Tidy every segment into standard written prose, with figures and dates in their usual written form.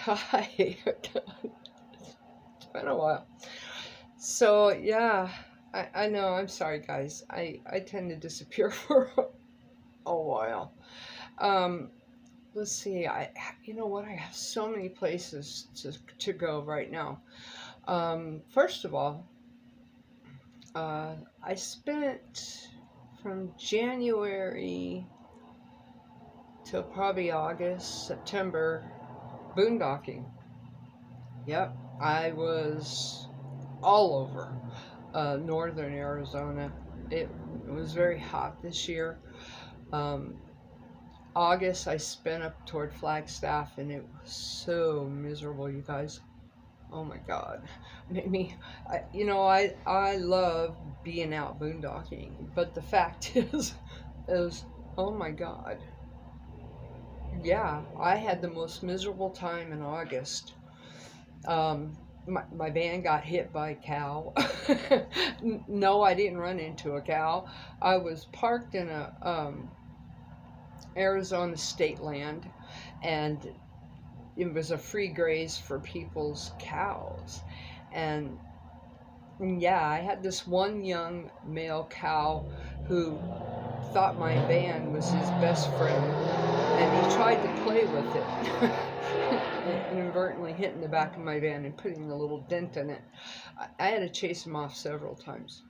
Hi. It's been a while. So, yeah, I know. I'm sorry, guys. I tend to disappear for a while. Um, let's see. You know what? I have so many places to go right now. First of all, uh, I spent from January till probably August, September, boondocking. Yep, I was all over northern Arizona. It was very hot this year. Um, August, I spent up toward Flagstaff, and it was so miserable, you guys. Oh my God, made me. I love being out boondocking, but the fact is, oh my God, yeah, I had the most miserable time in August. My van got hit by a cow. No, I didn't run into a cow. I was parked in a Arizona state land, and it was a free graze for people's cows. And yeah, I had this one young male cow who thought my van was his best friend, and he tried to play with it. Inadvertently hitting the back of my van and putting a little dent in it. I had to chase him off several times.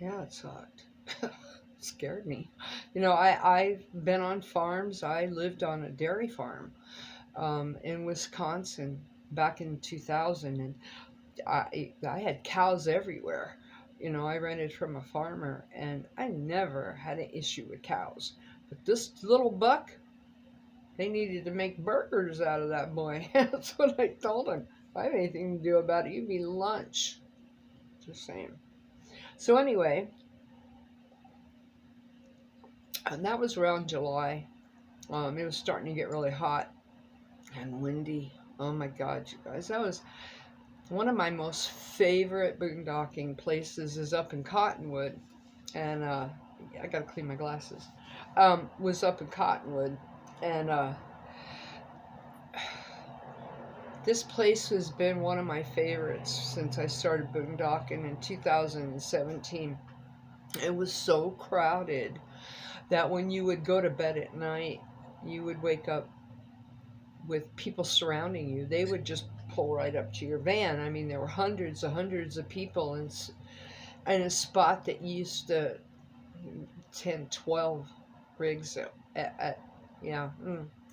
Yeah, it sucked. It scared me. I've been on farms. I lived on a dairy farm in Wisconsin back in 2000, and I had cows everywhere. I rented from a farmer, and I never had an issue with cows. But this little buck, they needed to make burgers out of that boy. That's what I told him. If I have anything to do about it, you'd be lunch. Just saying. So anyway, and that was around July. It was starting to get really hot and windy. Oh my God, you guys. That was one of my most favorite boondocking places is up in Cottonwood. And I got to clean my glasses. Was up in Cottonwood. And this place has been one of my favorites since I started boondocking in 2017. It was so crowded that when you would go to bed at night, you would wake up with people surrounding you. They would just pull right up to your van. I mean, there were hundreds of people in a spot that used to 10, 12 rigs yeah.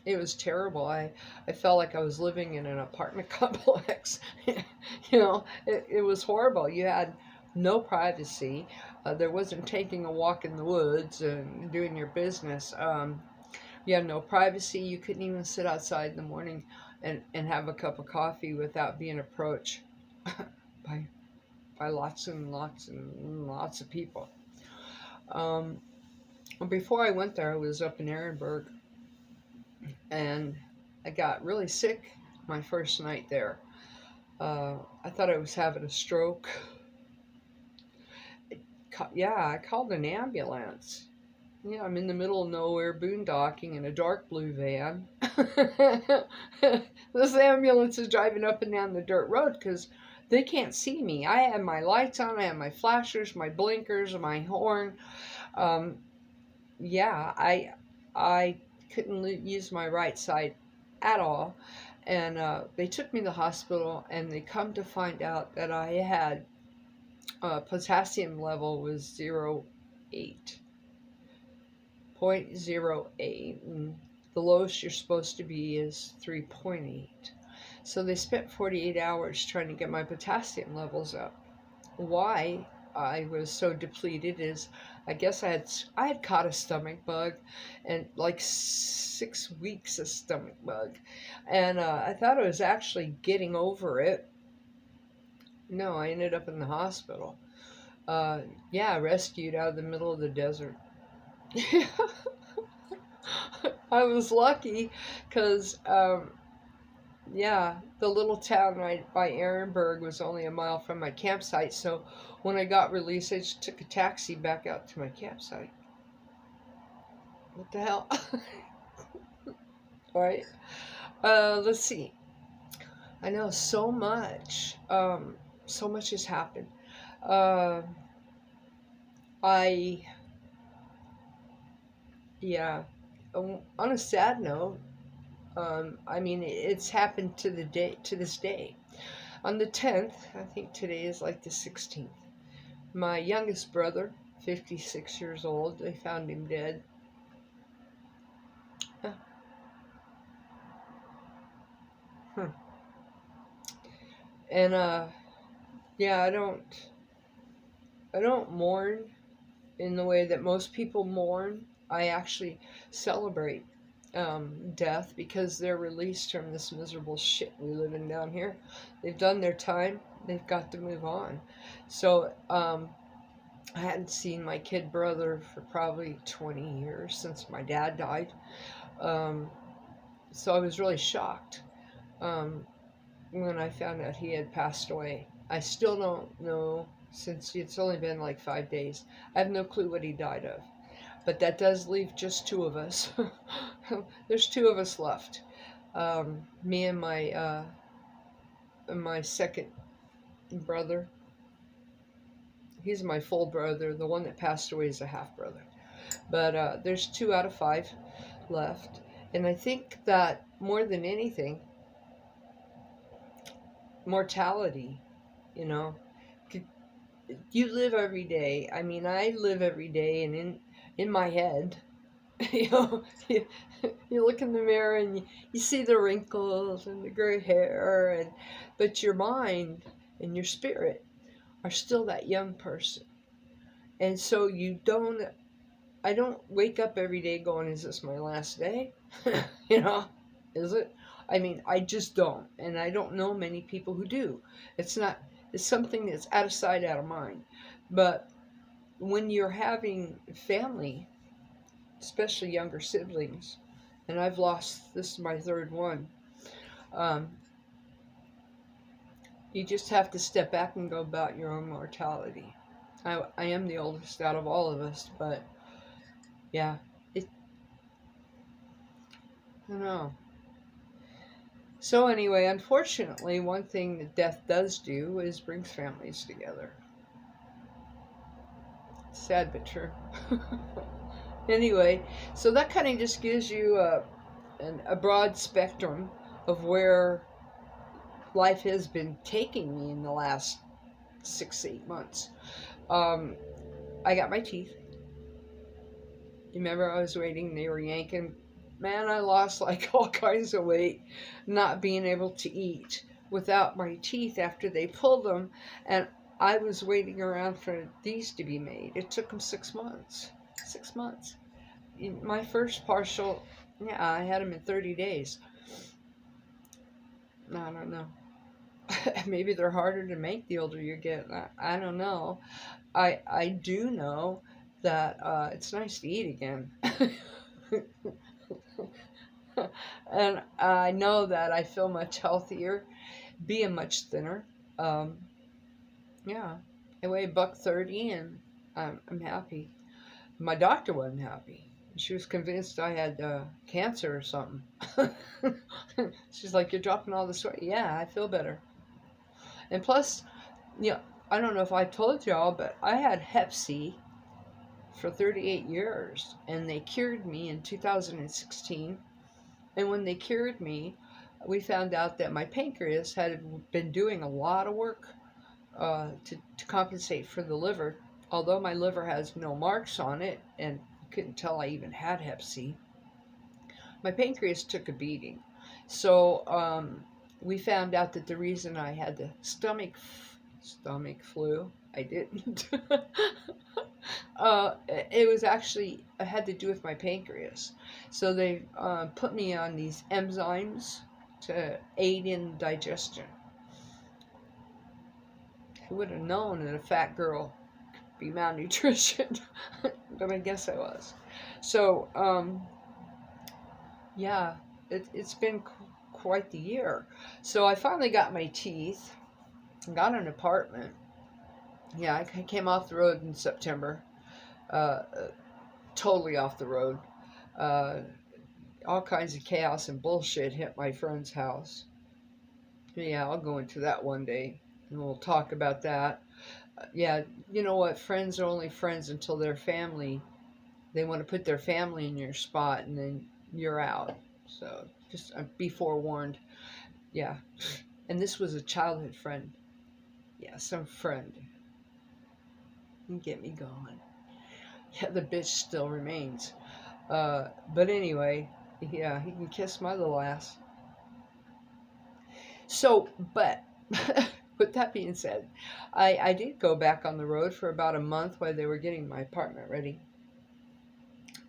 It was terrible. I felt like I was living in an apartment complex. It was horrible. You had no privacy. There wasn't taking a walk in the woods and doing your business. You had no privacy. You couldn't even sit outside in the morning and have a cup of coffee without being approached by lots and lots and lots of people. Before I went there, I was up in Ehrenberg, and I got really sick my first night there. I thought I was having a stroke. Yeah, I called an ambulance. Yeah, I'm in the middle of nowhere, boondocking in a dark blue van. This ambulance is driving up and down the dirt road because they can't see me. I have my lights on, I have my flashers, my blinkers, my horn. Um, yeah, I couldn't use my right side at all, and they took me to the hospital, and they come to find out that I had potassium level was 0.8, 0.08, and the lowest you're supposed to be is 3.8. So they spent 48 hours trying to get my potassium levels up. Why I was so depleted is I guess I had caught a stomach bug, and like 6 weeks of stomach bug, and I thought I was actually getting over it. No, I ended up in the hospital. Uh, yeah, rescued out of the middle of the desert. I was lucky because yeah, the little town right by Ehrenberg was only a mile from my campsite, so when I got released, I just took a taxi back out to my campsite. What the hell? All right. Let's see. I know so much. So much has happened. Uh, I, yeah. On a sad note, I mean, it's happened to this day. On the 10th, I think today is like the 16th. My youngest brother, 56 years old, they found him dead. Huh. Hmm. And yeah, I don't mourn in the way that most people mourn. I actually celebrate death because they're released from this miserable shit we live in down here. They've done their time. They've got to move on. So I hadn't seen my kid brother for probably 20 years since my dad died. Um, so I was really shocked um, when I found out he had passed away. I still don't know, since it's only been like 5 days. I have no clue what he died of. But that does leave just two of us. There's two of us left. Me and my second brother. He's my full brother. The one that passed away is a half brother. But there's 2 out of 5 left. And I think that more than anything, mortality, you know, you live every day. I mean, I live every day, and in my head, you know, you look in the mirror and you see the wrinkles and the gray hair, but your mind and your spirit are still that young person. And so I don't wake up every day going, is this my last day? You know, is it? I mean, I just don't. And I don't know many people who do. It's not, it's something that's out of sight, out of mind. But when you're having family, especially younger siblings, and I've lost, this is my third one, um, you just have to step back and go about your own mortality. I am the oldest out of all of us, but yeah, I don't know. So anyway, unfortunately, one thing that death does do is brings families together. Sad but true. Anyway, so that kind of just gives you a broad spectrum of where life has been taking me in the last 6 8 months. Um, I got my teeth. Remember, I was waiting, they were yanking. Man, I lost like all kinds of weight not being able to eat without my teeth after they pulled them. And I was waiting around for these to be made. It took them 6 months. 6 months. In my first partial, yeah, I had them in 30 days. I don't know. Maybe they're harder to make the older you get. I don't know. I do know that it's nice to eat again. And I know that I feel much healthier, being much thinner. Um, yeah, I weigh $130 and I'm happy. My doctor wasn't happy. She was convinced I had cancer or something. She's like, "You're dropping all this weight." Yeah, I feel better. And plus, you know, I don't know if I told y'all, but I had Hep C for 38 years, and they cured me in 2016. And when they cured me, we found out that my pancreas had been doing a lot of work to compensate for the liver. Although my liver has no marks on it, and you couldn't tell I even had Hep C, my pancreas took a beating. So we found out that the reason I had the stomach flu, I didn't. It was actually, it had to do with my pancreas. So they put me on these enzymes to aid in digestion. Who would have known that a fat girl could be malnutrition? But I guess I was. So, yeah, it's been quite the year. So I finally got my teeth, got an apartment. Yeah, I came off the road in September. Uh, totally off the road. Uh, all kinds of chaos and bullshit hit my friend's house. Yeah, I'll go into that one day, and we'll talk about that. Yeah, you know what? Friends are only friends until they're family. They want to put their family in your spot, and then you're out. So just be forewarned. Yeah. And this was a childhood friend. Yeah, some friend. You get me going. Yeah, the bitch still remains. But anyway, yeah, he can kiss my little ass. So, but with that being said, I did go back on the road for about a month while they were getting my apartment ready.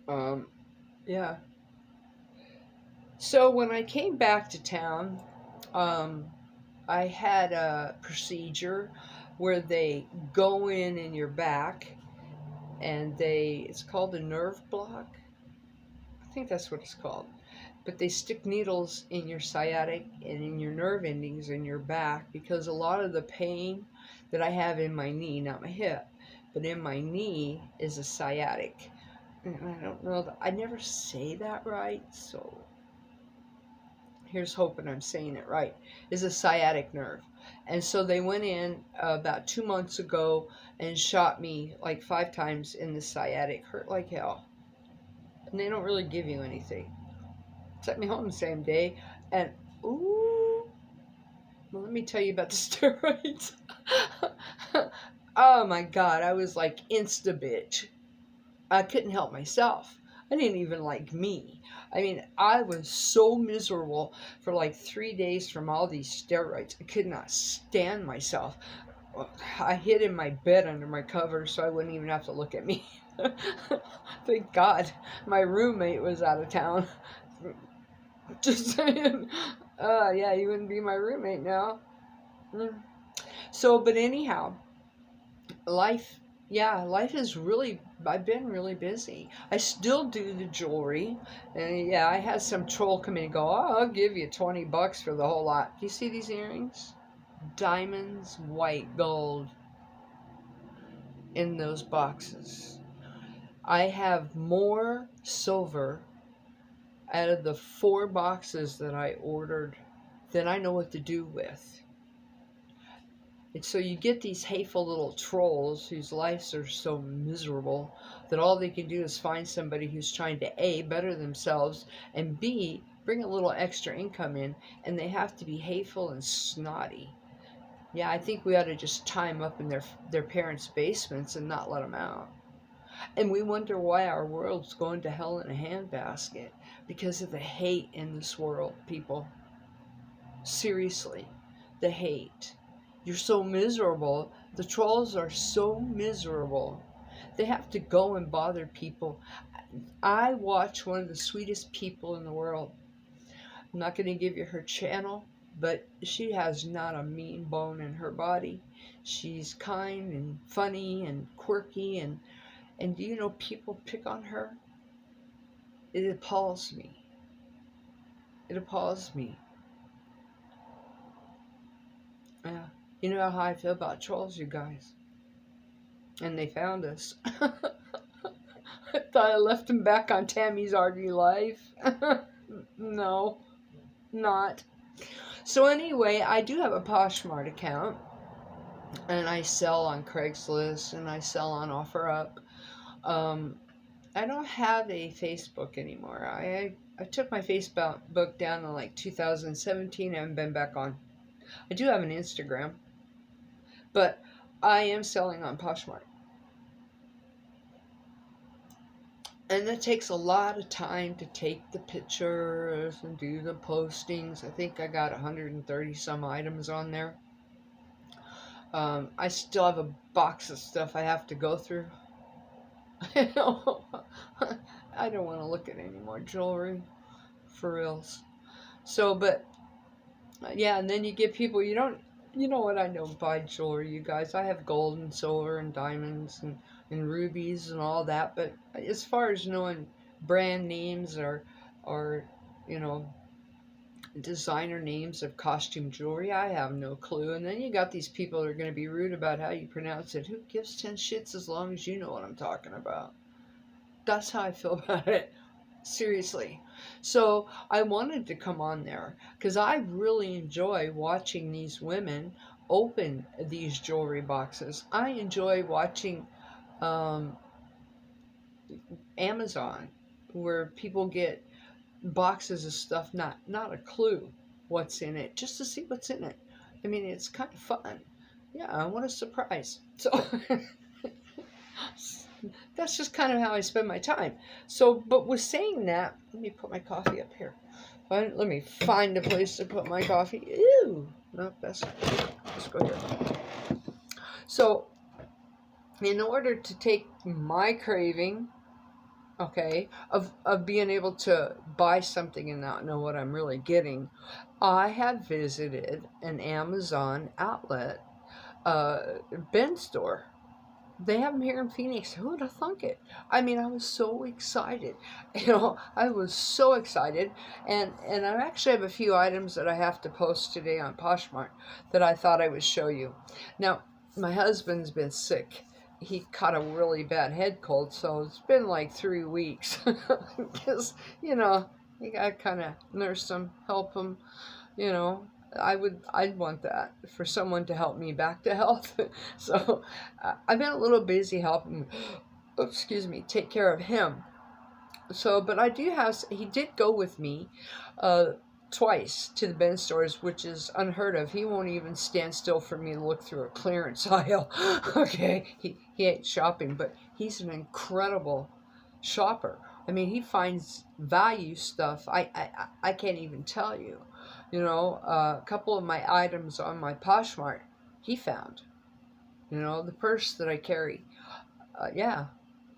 Um, yeah. So when I came back to town, um, I had a procedure where they go in your back and it's called a nerve block. I think that's what it's called. But they stick needles in your sciatic and in your nerve endings in your back because a lot of the pain that I have in my knee, not my hip, but in my knee is a sciatic. And I don't know that I never say that right, so here's hoping I'm saying it right, is a sciatic nerve. And so they went in about 2 months ago and shot me like 5 times in the sciatic. Hurt like hell. And they don't really give you anything. Sent me home the same day. And, ooh, well, let me tell you about the steroids. Oh my God, I was like insta bitch. I couldn't help myself. I didn't even like me. I mean, I was so miserable for like 3 days from all these steroids. I could not stand myself. I hid in my bed under my covers so I wouldn't even have to look at me. Thank God my roommate was out of town. Just saying. Yeah, you wouldn't be my roommate now. Mm. So, but anyhow, life, yeah, life is really, I've been really busy. I still do the jewelry. And yeah, I had some troll come in and go, oh, I'll give you $20 for the whole lot. Do you see these earrings? Diamonds, white gold in those boxes. I have more silver out of the 4 boxes that I ordered than I know what to do with. And so you get these hateful little trolls whose lives are so miserable that all they can do is find somebody who's trying to A, better themselves, and B, bring a little extra income in, and they have to be hateful and snotty. Yeah, I think we ought to just tie them up in their parents' basements and not let them out. And we wonder why our world's going to hell in a handbasket because of the hate in this world, people. Seriously, the hate. You're so miserable. The trolls are so miserable. They have to go and bother people. I watch one of the sweetest people in the world. I'm not going to give you her channel, but she has not a mean bone in her body. She's kind and funny and quirky, and do you know people pick on her? It appalls me. It appalls me. Yeah. You know how I feel about trolls, you guys. And they found us. I thought I left them back on Tammy's RV Life. No, not. So anyway, I do have a Poshmark account. And I sell on Craigslist and I sell on OfferUp. I don't have a Facebook anymore. I took my Facebook down in like 2017 and haven't been back on. I do have an Instagram, but I am selling on Poshmark. And it takes a lot of time to take the pictures and do the postings. I think I got 130 some items on there. I still have a box of stuff I have to go through. I don't want to look at any more jewelry, for reals. So, but yeah, and then you get people you know what, I don't buy jewelry, you guys. I have gold and silver and diamonds and rubies and all that, but as far as knowing brand names or you know, designer names of costume jewelry, I have no clue. And then you got these people that are going to be rude about how you pronounce it. Who gives 10 shits as long as you know what I'm talking about? That's how I feel about it. Seriously. So I wanted to come on there because I really enjoy watching these women open these jewelry boxes. I enjoy watching um, Amazon where people get boxes of stuff, not a clue what's in it, just to see what's in it. I mean, it's kind of fun. Yeah, I want a surprise. So that's just kind of how I spend my time. So, but with saying that, let me put my coffee up here. Let me find a place to put my coffee. Ew, no, let's go here. So, in order to take my craving, okay, of being able to buy something and not know what I'm really getting, I have visited an Amazon outlet, uh, bin store. They have them here in Phoenix. Who would have thunk it? I mean, I was so excited. I was so excited. And I actually have a few items that I have to post today on Poshmark that I thought I would show you. Now, my husband's been sick. He caught a really bad head cold, so it's been like 3 weeks. Because, you got to kind of nurse him, help him, you know. I'd want that for someone to help me back to health. So I've been a little busy helping, excuse me, take care of him. So, but I do have, he did go with me twice to the bin stores, which is unheard of. He won't even stand still for me to look through a clearance aisle. Okay, he ain't shopping, but he's an incredible shopper. I mean, he finds value stuff I can't even tell you. A couple of my items on my Poshmark, he found. The purse that I carry, yeah,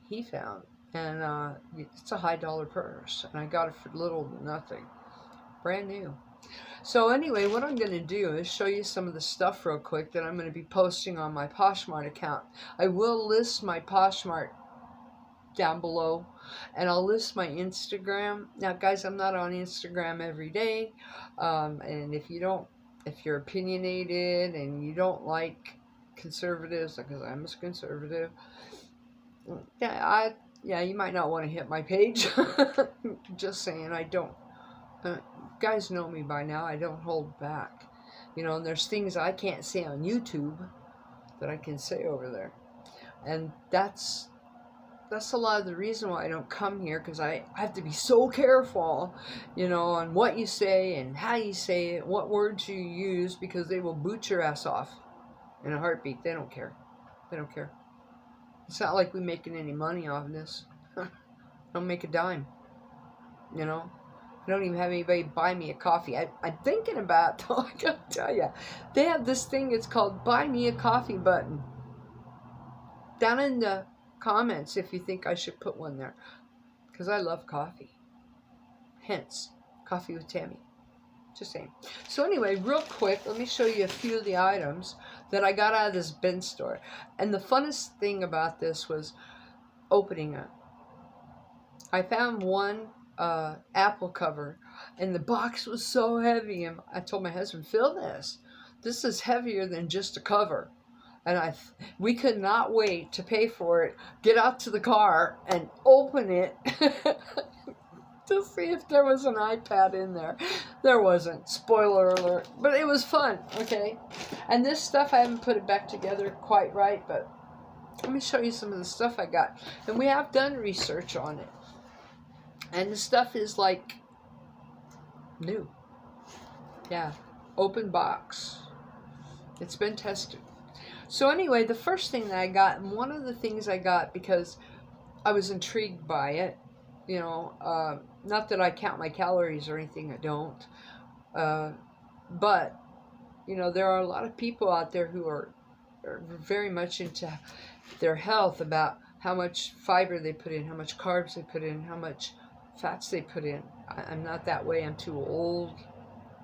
he found. And it's a high dollar purse, and I got it for little to nothing. Brand new. So anyway, what I'm going to do is show you some of the stuff real quick that I'm going to be posting on my Poshmark account. I will list my Poshmark down below, and I'll list my Instagram. Now, guys, I'm not on Instagram every day, and if you're opinionated and you don't like conservatives, because I'm a conservative, yeah, you might not want to hit my page. Just saying, I don't. Guys know me by now. I don't hold back. And there's things I can't say on YouTube that I can say over there, and that's a lot of the reason why I don't come here, because I have to be so careful, on what you say and how you say it, what words you use, because they will boot your ass off in a heartbeat. They don't care. They don't care. It's not like we're making any money off of this. I don't make a dime. I don't even have anybody buy me a coffee. I'm thinking about, though, I gotta tell you, they have this thing, it's called Buy Me a Coffee button. Down in the comments if you think I should put one there, because I love coffee. Hence, Coffee with Tami. Just saying. So anyway, real quick, let me show you a few of the items that I got out of this bin store. And the funnest thing about this was opening it. I found one apple cover, and the box was so heavy, and I told my husband, "Fill this. This is heavier than just a cover." And we could not wait to pay for it, get out to the car, and open it to see if there was an iPad in there. There wasn't. Spoiler alert. But it was fun, okay? And this stuff, I haven't put it back together quite right, but let me show you some of the stuff I got. And we have done research on it. And the stuff is like new. Yeah. Open box. It's been tested. So anyway, the first thing that I got, and one of the things I got because I was intrigued by it, not that I count my calories or anything, I don't, but, there are a lot of people out there who are very much into their health, about how much fiber they put in, how much carbs they put in, how much fats they put in. I'm not that way. I'm too old.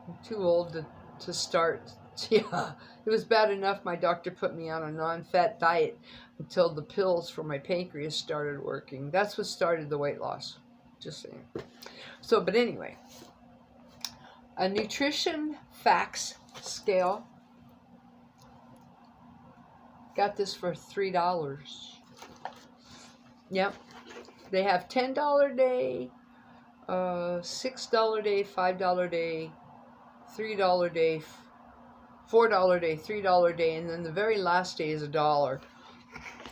I'm too old to start. Yeah, it was bad enough my doctor put me on a non-fat diet until the pills for my pancreas started working. That's what started the weight loss. Just saying. So, but anyway, a nutrition facts scale. Got this for $3. Yep. They have $10 day, $6 day, $5 day, $3 day, $4 day, $3 day, and then the very last day is $1.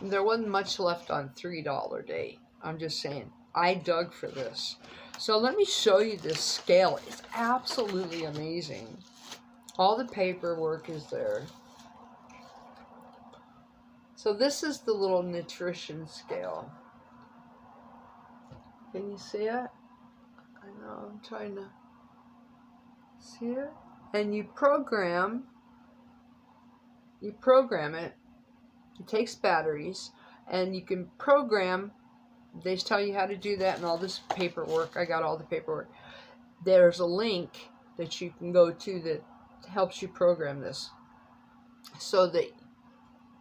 There wasn't much left on $3 day. I'm just saying, I dug for this. So let me show you this scale. It's absolutely amazing. All the paperwork is there. So this is the little nutrition scale. Can you see it? I know, I'm trying to see it. And you program it. It takes batteries, and you can program. They tell you how to do that and all this paperwork. I got all the paperwork. There's a link that you can go to that helps you program this, so that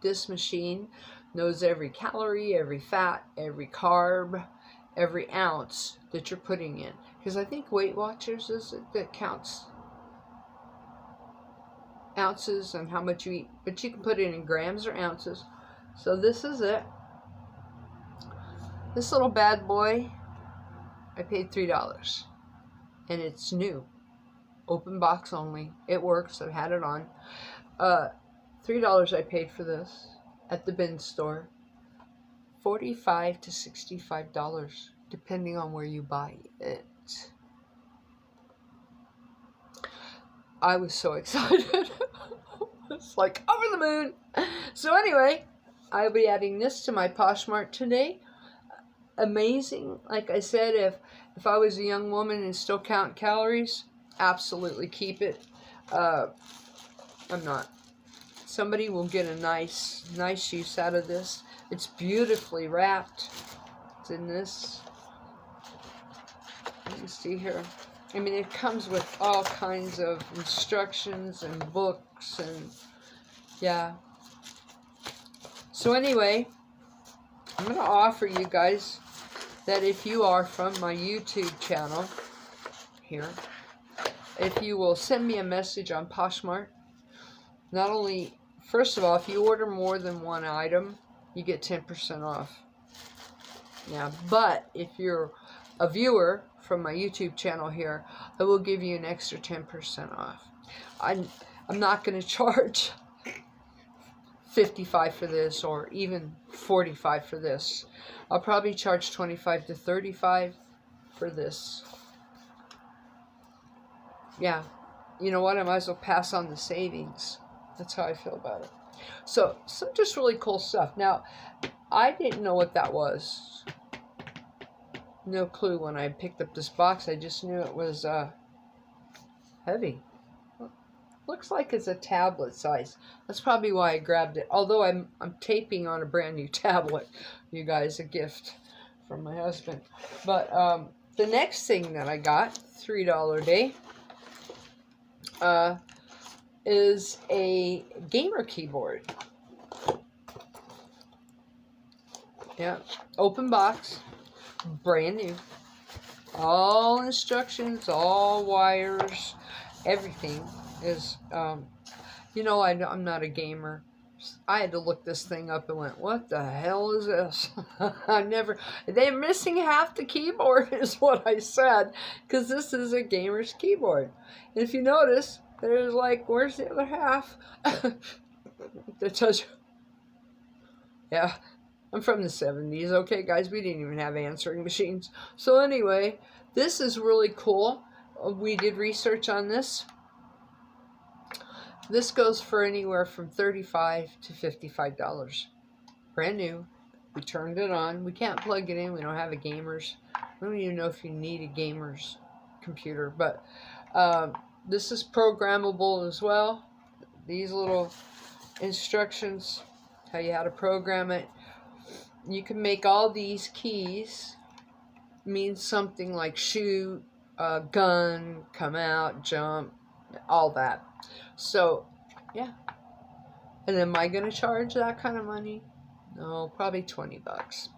this machine knows every calorie, every fat, every carb, every ounce that you're putting in. Because I think Weight Watchers is it that counts ounces and how much you eat, but you can put it in grams or ounces. So this is it. This little bad boy, I paid $3, and it's new, open box only. It works. I've had it on. $3 I paid for this at the bin store. $45 to $65, depending on where you buy it. I was so excited. It's like over the moon. So anyway, I'll be adding this to my Poshmark today. Amazing. Like I said, if I was a young woman and still count calories, absolutely keep it. I'm not. Somebody will get a nice use out of this. It's beautifully wrapped. It's in this. Let me see here. I mean, it comes with all kinds of instructions and books and yeah. So anyway, I'm going to offer you guys that if you are from my YouTube channel here, if you will send me a message on Poshmark, not only, first of all, if you order more than one item, you get 10% off. Yeah, but if you're a viewer from my YouTube channel here, I will give you an extra 10% off. I'm not going to charge $55 for this or even $45 for this. I'll probably charge $25 to $35 for this. Yeah, you know what? I might as well pass on the savings. That's how I feel about it. So, some just really cool stuff. Now, I didn't know what that was. No clue when I picked up this box. I just knew it was heavy. Looks like it's a tablet size. That's probably why I grabbed it. Although I'm taping on a brand new tablet. You guys, a gift from my husband. But the next thing that I got, $3 day, is a gamer keyboard. Yeah, open box, brand new. All instructions, all wires, everything is, you know, I'm not a gamer. I had to look this thing up and went, what the hell is this? They're missing half the keyboard is what I said, because this is a gamer's keyboard. And if you notice, there's like, where's the other half? That tells you. Yeah, I'm from the 70s, okay, guys? We didn't even have answering machines. So anyway, this is really cool. We did research on this. This goes for anywhere from $35 to $55. Brand new. We turned it on. We can't plug it in. We don't have a gamer's. I don't even know if you need a gamer's computer. But this is programmable as well. These little instructions tell you how to program it. You can make all these keys mean something like shoot, gun, come out, jump, all that. So, yeah. And am I going to charge that kind of money? No, probably $20.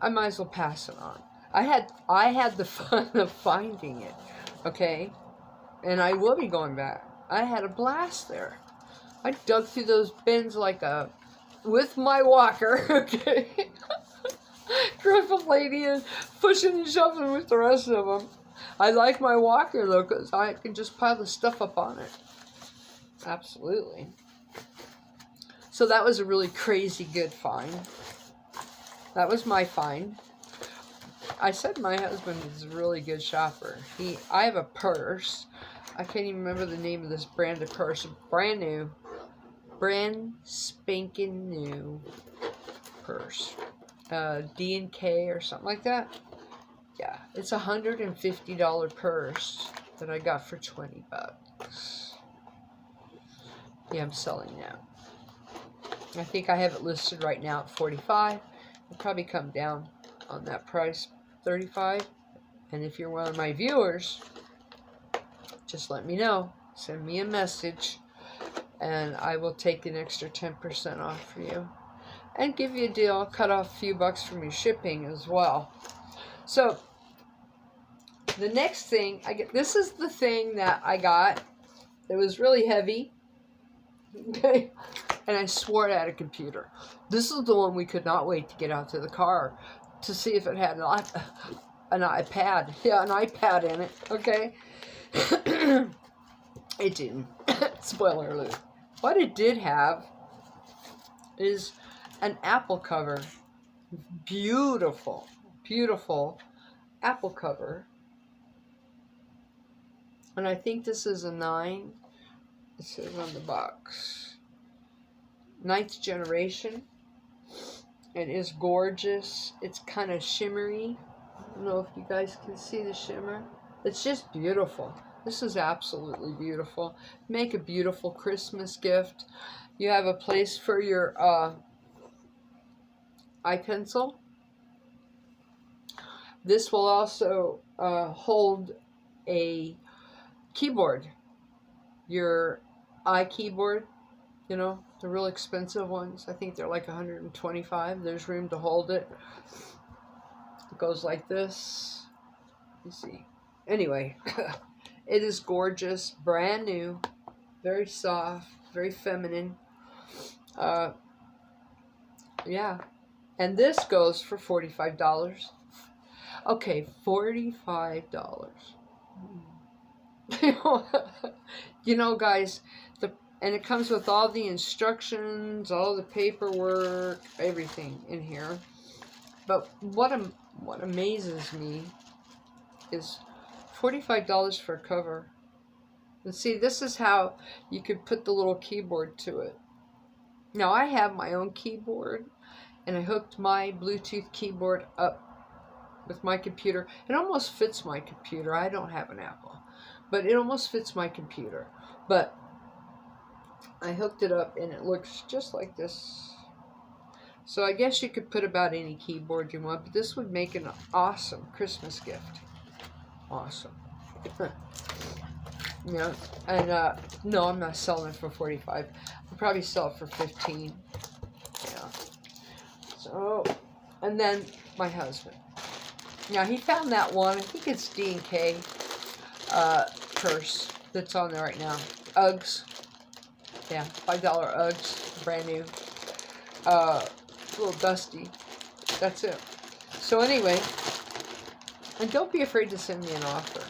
I might as well pass it on. I had the fun of finding it, okay? And I will be going back. I had a blast there. I dug through those bins like with my walker, okay? Crippled lady and pushing and shoving with the rest of them. I like my walker though, because I can just pile the stuff up on it. Absolutely. So that was a really crazy good find. That was my find. I said my husband is a really good shopper. I have a purse. I can't even remember the name of this brand of purse. Brand new. Brand spanking new purse. D&K or something like that. Yeah, it's a $150 purse that I got for 20 bucks. Yeah, I'm selling now. I think I have it listed right now at 45. It'll probably come down on that price, 35. And if you're one of my viewers, just let me know. Send me a message, and I will take an extra 10% off for you. And give you a deal. I'll cut off a few bucks from your shipping as well. So, the next thing, this is the thing that I got. It was really heavy. Okay. And I swore it had a computer. This is the one we could not wait to get out to the car to see if it had an iPad. Yeah, an iPad in it. Okay. It didn't. Spoiler alert. What it did have is an Apple cover. Beautiful, beautiful Apple cover. And I think this is a 9. It says on the box. 9th generation. It is gorgeous. It's kind of shimmery. I don't know if you guys can see the shimmer. It's just beautiful. This is absolutely beautiful. Make a beautiful Christmas gift. You have a place for your iPencil. This will also hold a keyboard. Your iKeyboard, you know, the real expensive ones. I think they're like $125. There's room to hold it. It goes like this. You see. Anyway, it is gorgeous, brand new, very soft, very feminine. Yeah. And this goes for $45. Okay, $45. You know, guys, and it comes with all the instructions, all the paperwork, everything in here. But what amazes me is $45 for a cover. And see, this is how you could put the little keyboard to it. Now, I have my own keyboard, and I hooked my Bluetooth keyboard up with my computer. It almost fits my computer. I don't have an Apple, but it almost fits my computer. But I hooked it up, and it looks just like this. So I guess you could put about any keyboard you want, but this would make an awesome Christmas gift. Awesome. Yeah, and no, I'm not selling it for $45. I'll probably sell it for $15. Yeah. So, and then my husband. Now he found that one. I think it's D&K purse that's on there right now. Uggs. Yeah, $5 Uggs, brand new. A little dusty. That's it. So anyway, and don't be afraid to send me an offer.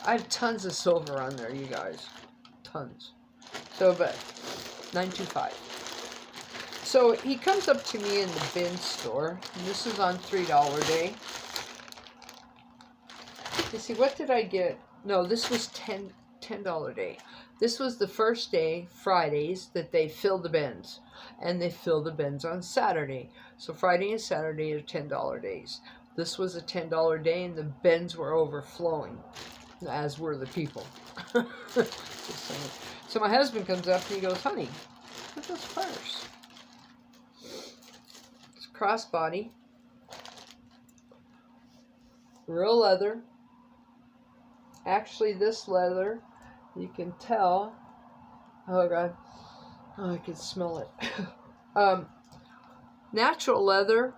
I have tons of silver on there, you guys. Tons. So, but 925. So he comes up to me in the bin store. And this is on $3 day. You see, what did I get? No, this was $10 day. This was the first day, Fridays, that they fill the bins. And they fill the bins on Saturday. So Friday and Saturday are $10 days. This was a $10 day, and the bins were overflowing, as were the people. So my husband comes up and he goes, "Honey, look at this purse. It's crossbody, real leather. Actually, this leather, you can tell. Oh God, oh, I can smell it. Natural leather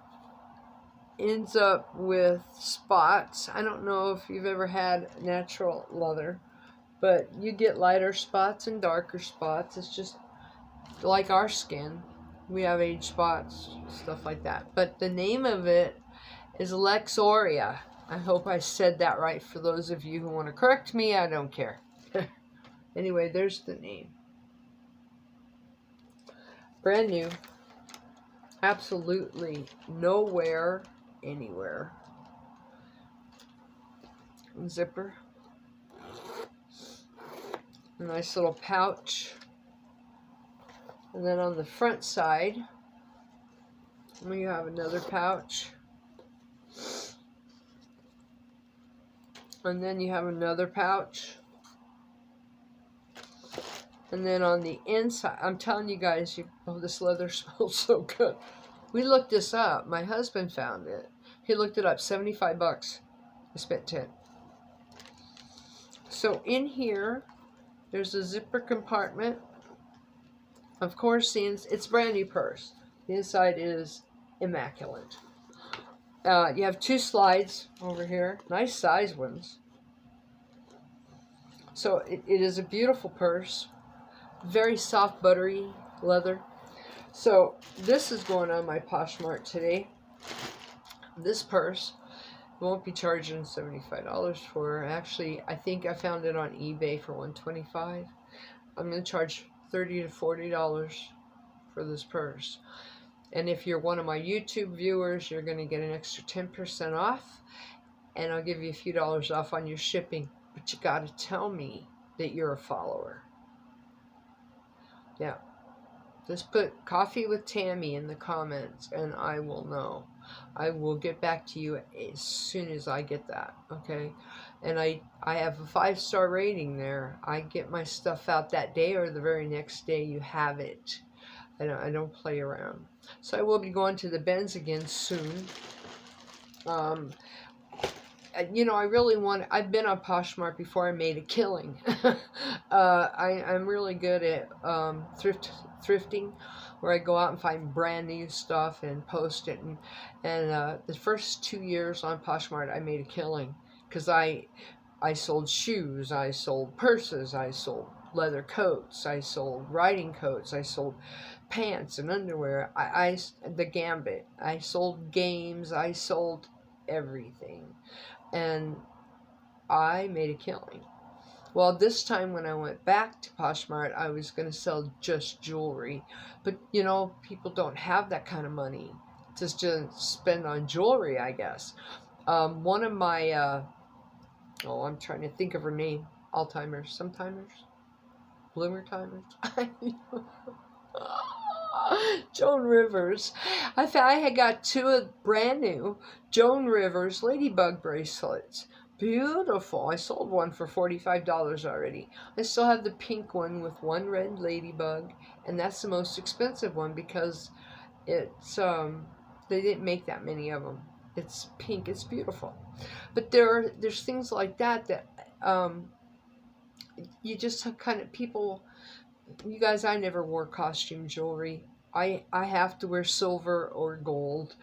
ends up with spots. I don't know if you've ever had natural leather, but you get lighter spots and darker spots. It's just like our skin. We have age spots, stuff like that. But the name of it is Lexoria. I hope I said that right. For those of you who want to correct me, I don't care. Anyway, there's the name. Brand new. Absolutely nowhere, anywhere. Zipper. A nice little pouch. And then on the front side, we have another pouch. And then you have another pouch. And then on the inside, I'm telling you guys, oh, this leather smells so good. We looked this up. My husband found it. He looked it up, 75 bucks. I spent 10. So in here, there's a zipper compartment. Of course, it's a brand new purse. The inside is immaculate. You have 2 slides over here, nice size ones. So it is a beautiful purse, very soft, buttery leather. So this is going on my Poshmark today. This purse, I won't be charging $75 for. Actually, I think I found it on eBay for $125. I'm going to charge $30 to $40 for this purse. And if you're one of my YouTube viewers, you're going to get an extra 10% off. And I'll give you a few dollars off on your shipping. But you got to tell me that you're a follower. Yeah. Just put Coffee with Tami in the comments and I will know. I will get back to you as soon as I get that, okay? And I have a 5-star rating there. I get my stuff out that day or the very next day you have it. I don't play around. So I will be going to the Benz again soon. You know, I really I've been on Poshmark before I made a killing. I'm really good at thrifting, where I go out and find brand new stuff and post it. And the first 2 years on Poshmark, I made a killing because I sold shoes, I sold purses, I sold leather coats, I sold riding coats, I sold pants and underwear, the gambit, I sold games, I sold everything. And I made a killing. Well, this time when I went back to Poshmark, I was going to sell just jewelry. But, you know, people don't have that kind of money to just spend on jewelry, I guess. One of my, I'm trying to think of her name. Alzheimer's, sometimers, bloomer timers. Joan Rivers. I had got 2 brand new Joan Rivers ladybug bracelets. Beautiful. I sold one for $45 already. I still have the pink one with 1 red ladybug, and that's the most expensive one because it's they didn't make that many of them. It's pink. It's beautiful. But there's things like that you just have kind of people. You guys, I never wore costume jewelry. I have to wear silver or gold.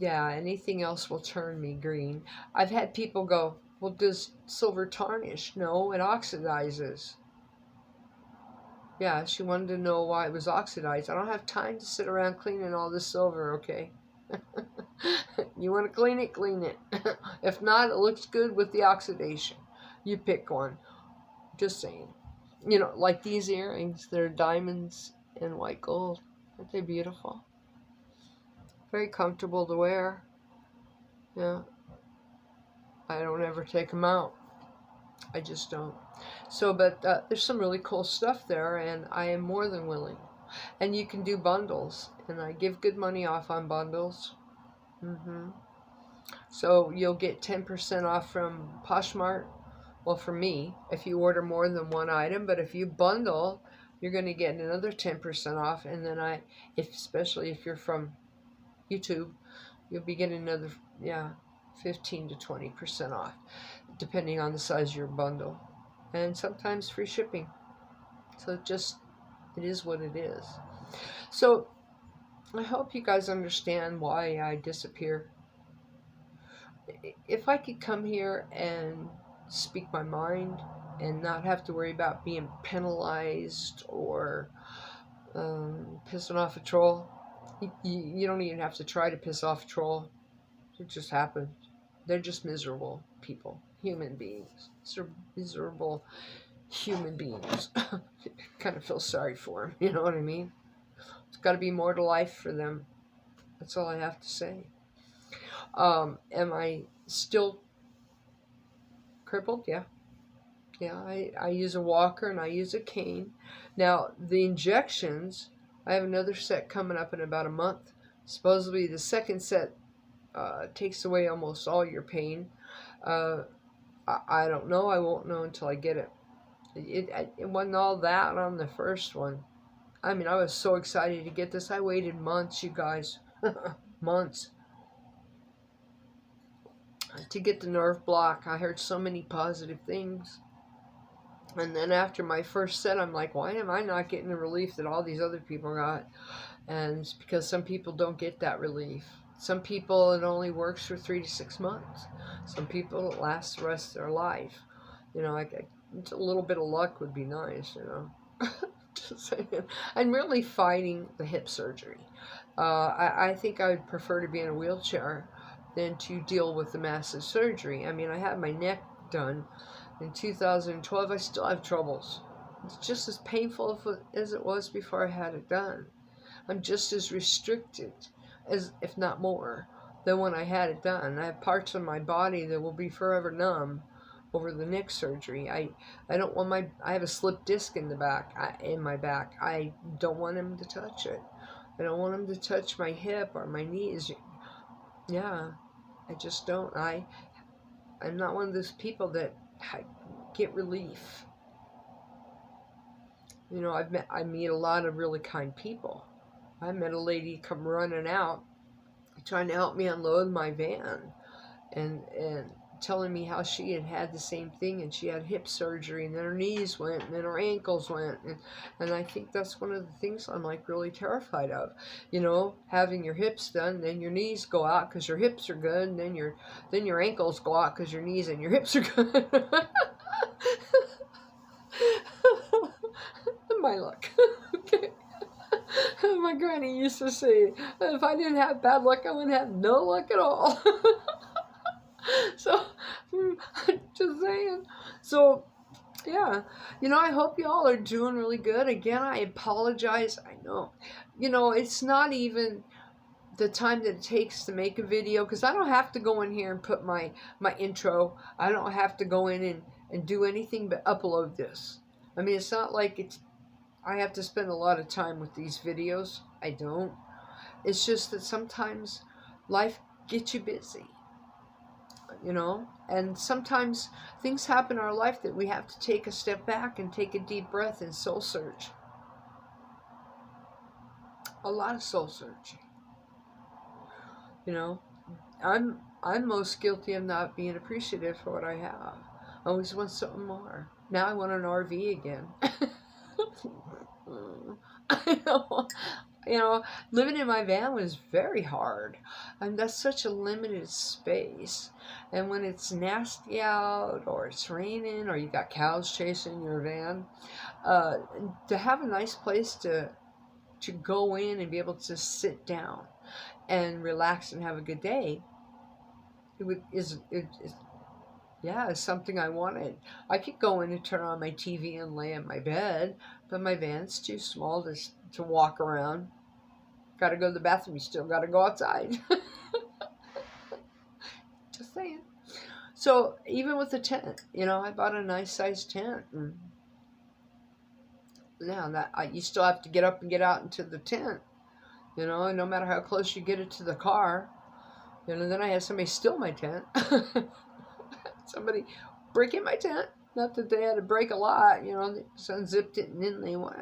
Yeah, anything else will turn me green. I've had people go, well, does silver tarnish? No, it oxidizes. Yeah, she wanted to know why it was oxidized. I don't have time to sit around cleaning all this silver, okay? You want to clean it, clean it. If not, it looks good with the oxidation. You pick one. Just saying. You know, like these earrings, they're diamonds and white gold. Aren't they beautiful? Very comfortable to wear. Yeah. I don't ever take them out. I just don't. So, but there's some really cool stuff there, and I am more than willing. And you can do bundles, and I give good money off on bundles. So you'll get 10% off from Poshmark. Well, for me, if you order more than 1 item, but if you bundle, you're going to get another 10% off. And then especially if you're from YouTube, you'll be getting another, 15 to 20% off, depending on the size of your bundle. And sometimes free shipping. So it is what it is. So I hope you guys understand why I disappear. If I could come here and speak my mind and not have to worry about being penalized or pissing off a troll. You don't even have to try to piss off a troll. It just happens. They're just miserable people, human beings. They're miserable human beings. Kind of feel sorry for them, you know what I mean? There's got to be more to life for them. That's all I have to say. Am I still crippled? Yeah. Yeah, I use a walker and I use a cane. Now, the injections, I have another set coming up in about a month. Supposedly, the second set takes away almost all your pain. Uh, I don't know. I won't know until I get it. It wasn't all that on the first one. I mean, I was so excited to get this. I waited months, you guys. Months. To get the nerve block. I heard so many positive things. And then after my first set, I'm like, why am I not getting the relief that all these other people got? And it's because some people don't get that relief. Some people, it only works for 3 to 6 months. Some people, it lasts the rest of their life. You know, a little bit of luck would be nice, you know. Just saying. I'm really fighting the hip surgery. I think I would prefer to be in a wheelchair than to deal with the massive surgery. I mean, I had my neck done in 2012. I still have troubles. It's just as painful as it was before I had it done. I'm just as restricted, as if not more, than when I had it done. I have parts of my body that will be forever numb over the neck surgery. I don't want I have a slip disc in the back, in my back. I don't want him to touch it. I don't want him to touch my hip or my knees. Yeah, I just don't. I'm not one of those people that get relief. You know, I meet a lot of really kind people. I met a lady come running out, trying to help me unload my van, and telling me how she had the same thing, and she had hip surgery, and then her knees went, and then her ankles went, and I think that's one of the things I'm like really terrified of. You know, having your hips done, then your knees go out because your hips are good, and then your ankles go out because your knees and your hips are good. My luck. Okay. My granny used to say, if I didn't have bad luck, I wouldn't have no luck at all. So, just saying. So, yeah. You know, I hope y'all are doing really good. Again, I apologize. I know. You know, it's not even the time that it takes to make a video, because I don't have to go in here and put my intro. I don't have to go in and do anything but upload this. I mean, it's not like I have to spend a lot of time with these videos. I don't. It's just that sometimes life gets you busy, you know? And sometimes things happen in our life that we have to take a step back and take a deep breath and soul search. A lot of soul searching. You know? I'm most guilty of not being appreciative for what I have. I always want something more. Now I want an RV again. I know. You know, living in my van was very hard. And that's such a limited space. And when it's nasty out, or it's raining, or you got cows chasing your van, to have a nice place to go in and be able to sit down and relax and have a good day, it's something I wanted. I could go in and turn on my TV and lay in my bed, but my van's too small to walk around. Got to go to the bathroom. You still got to go outside. Just saying. So even with the tent, you know, I bought a nice sized tent. And now you still have to get up and get out into the tent. You know, no matter how close you get it to the car. You know, then I had somebody steal my tent. Somebody break in my tent. Not that they had to break a lot, you know, they just unzipped it and then they went.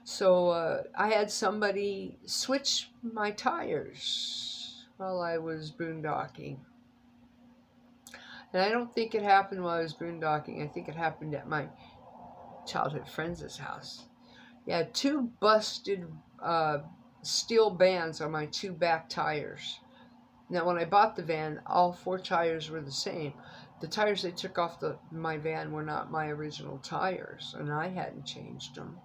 So I had somebody switch my tires while I was boondocking. And I don't think it happened while I was boondocking. I think it happened at my childhood friend's house. Yeah, 2 busted steel bands on my 2 back tires. Now, when I bought the van, all 4 tires were the same. The tires they took off my van were not my original tires, and I hadn't changed them.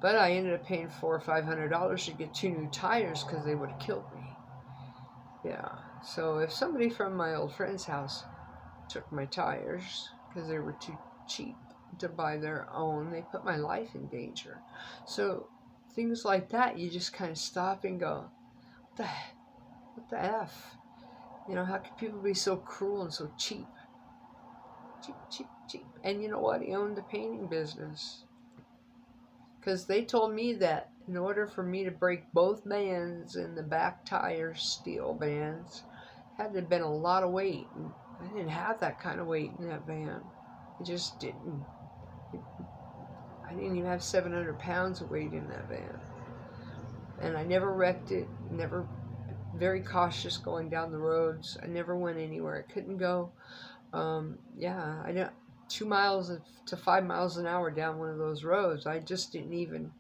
But I ended up paying $400 or $500 to get 2 new tires because they would have killed me. Yeah, So if somebody from my old friend's house took my tires because they were too cheap to buy their own, they put my life in danger. So things like that, you just kind of stop and go, what the F? You know, how can people be so cruel and so cheap? Cheap, cheap, cheap. And you know what? He owned the painting business. Because they told me that in order for me to break both bands in the back tires, steel bands, had to have been a lot of weight. And I didn't have that kind of weight in that van. I just didn't. I didn't even have 700 pounds of weight in that van. And I never wrecked it, never, very cautious going down the roads. I never went anywhere I couldn't go. Yeah, I don't, 2 miles to 5 miles an hour down one of those roads. I just didn't even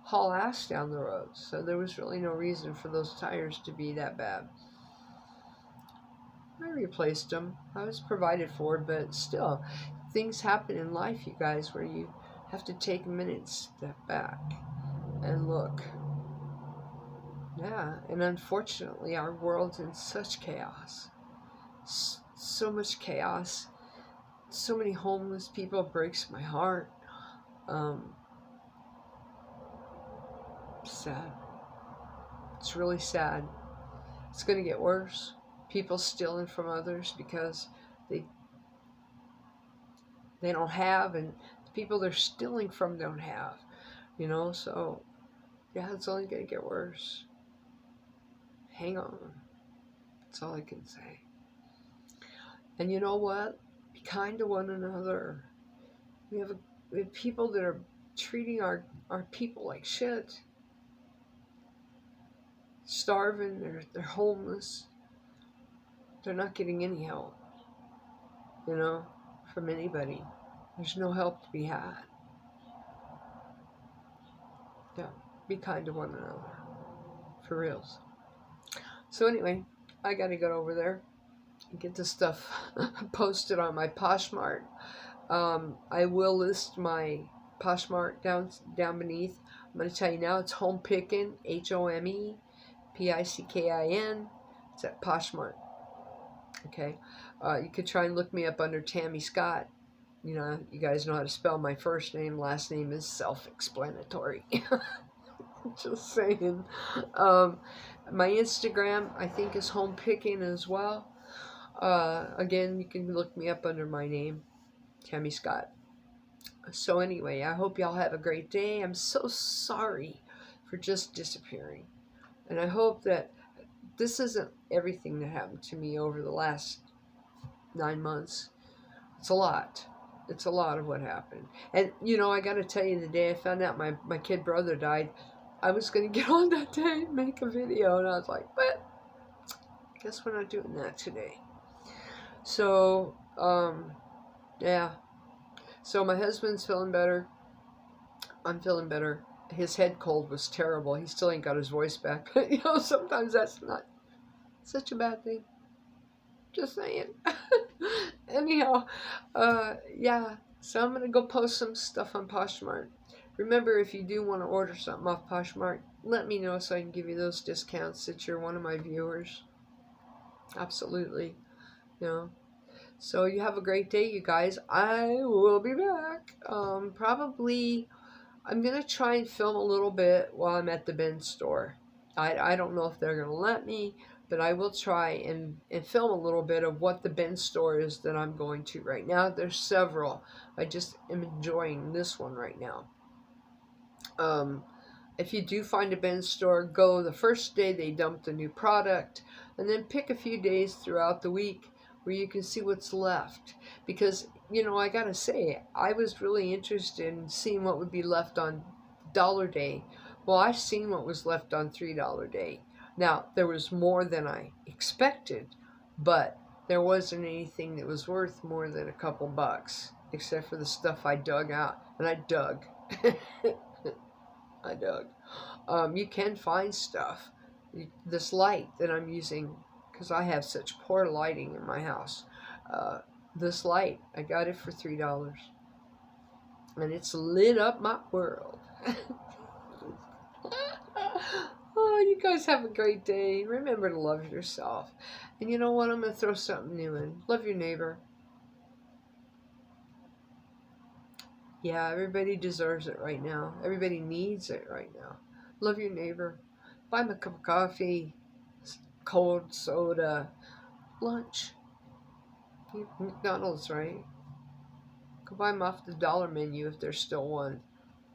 haul ass down the roads. So there was really no reason for those tires to be that bad. I replaced them. I was provided for, but still, things happen in life, you guys, where you have to take a minute, step back, and look. Yeah, and unfortunately, our world's in such chaos. So much chaos. So many homeless people. Breaks my heart. Sad. It's really sad. It's going to get worse. People stealing from others because they don't have, and the people they're stealing from don't have. You know, so yeah, it's only going to get worse. Hang on. That's all I can say. And you know what? Be kind to one another. We have people that are treating our people like shit. Starving, they're homeless. They're not getting any help, you know, from anybody. There's no help to be had. Yeah, be kind to one another. For reals. So anyway, I gotta go over there and get this stuff posted on my Poshmark. I will list my Poshmark down beneath. I'm going to tell you now, it's Home Pickin', HOMEPICKIN. It's at Poshmark. Okay, you could try and look me up under Tami Scott. You know, you guys know how to spell my first name. Last name is self-explanatory. Just saying. My Instagram, I think, is Home Pickin' as well. Again, you can look me up under my name, Tami Scott. So anyway, I hope y'all have a great day. I'm so sorry for just disappearing. And I hope that this isn't everything that happened to me over the last 9 months. It's a lot. It's a lot of what happened. And, you know, I got to tell you, the day I found out my kid brother died, I was going to get on that day and make a video. And I was like, but I guess we're not doing that today. So, yeah. So my husband's feeling better. I'm feeling better. His head cold was terrible. He still ain't got his voice back. But, you know, sometimes that's not such a bad thing. Just saying. Anyhow, yeah. So I'm going to go post some stuff on Poshmark. Remember, if you do want to order something off Poshmark, let me know so I can give you those discounts that you're one of my viewers. Absolutely. You know. So you have a great day, you guys. I will be back. Probably, I'm going to try and film a little bit while I'm at the bin store. I don't know if they're going to let me, but I will try and film a little bit of what the bin store is that I'm going to right now. There's several. I just am enjoying this one right now. If you do find a bin store, go the first day they dump the new product, and then pick a few days throughout the week where you can see what's left. Because, you know, I gotta say, I was really interested in seeing what would be left on Dollar Day. Well, I've seen what was left on $3 Day. Now, there was more than I expected, but there wasn't anything that was worth more than a couple bucks, except for the stuff I dug out. And I dug. I dug. You can find stuff. This light that I'm using, because I have such poor lighting in my house. This light, I got it for $3. And it's lit up my world. Oh, you guys have a great day. Remember to love yourself. And you know what? I'm going to throw something new in. Love your neighbor. Yeah, everybody deserves it right now. Everybody needs it right now. Love your neighbor. Buy them a cup of coffee, cold soda, lunch. McDonald's, right? Go buy them off the dollar menu if there's still one.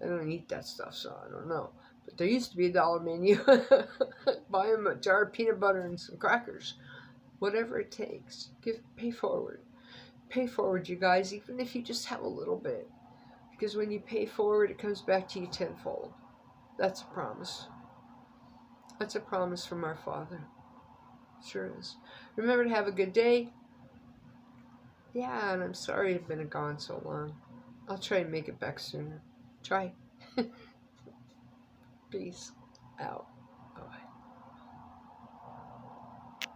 I don't eat that stuff, so I don't know. But there used to be a dollar menu. Buy them a jar of peanut butter and some crackers. Whatever it takes. Pay forward. Pay forward, you guys, even if you just have a little bit. Because when you pay forward, it comes back to you tenfold. That's a promise. That's a promise from our Father. Sure is. Remember to have a good day. Yeah, and I'm sorry I've been gone so long. I'll try and make it back sooner. Try. Peace out.